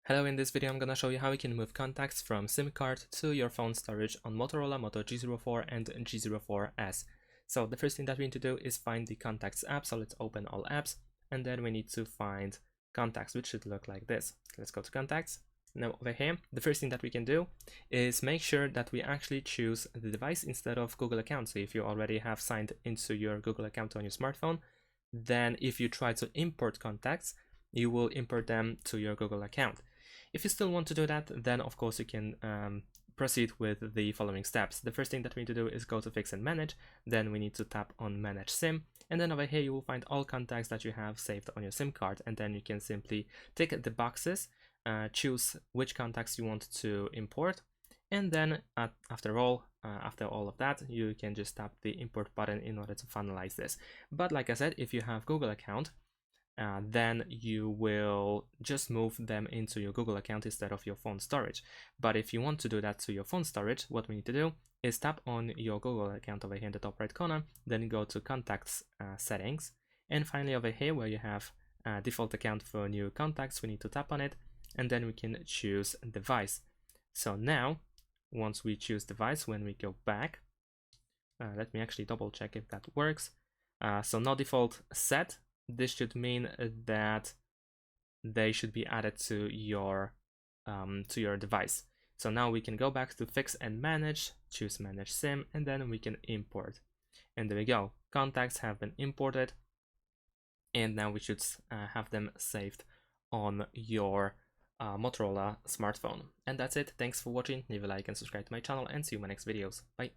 Hello, in this video I'm gonna show you how you can move contacts from SIM card to your phone storage on Motorola Moto G04 and G04s. So the first thing that we need to do is find the contacts app, so let's open all apps, and then we need to find contacts, which should look like this. Let's go to contacts. Now over here, the first thing that we can do is make sure that we actually choose the device instead of Google account. So if you already have signed into your Google account on your smartphone, then if you try to import contacts, you will import them to your Google account. If you still want to do that, then of course you can proceed with the following steps. The first thing that we need to do is go to Fix and Manage, then we need to tap on Manage SIM, and then over here you will find all contacts that you have saved on your SIM card, and then you can simply tick the boxes, choose which contacts you want to import, and then after all of that, you can just tap the import button in order to finalize this. But like I said, if you have Google account, then you will just move them into your Google account instead of your phone storage. But if you want to do that to your phone storage, what we need to do is tap on your Google account over here in the top right corner, then go to Contacts Settings, and finally over here where you have default account for new contacts, we need to tap on it, and then we can choose device. So now, once we choose device, when we go back, let me actually double check if that works. So no default set. This should mean that they should be added to your device. So now we can go back to Fix and Manage, choose Manage SIM, and then we can import. And there we go. Contacts have been imported, and now we should have them saved on your Motorola smartphone. And that's it. Thanks for watching. Leave a like and subscribe to my channel, and see you in my next videos. Bye.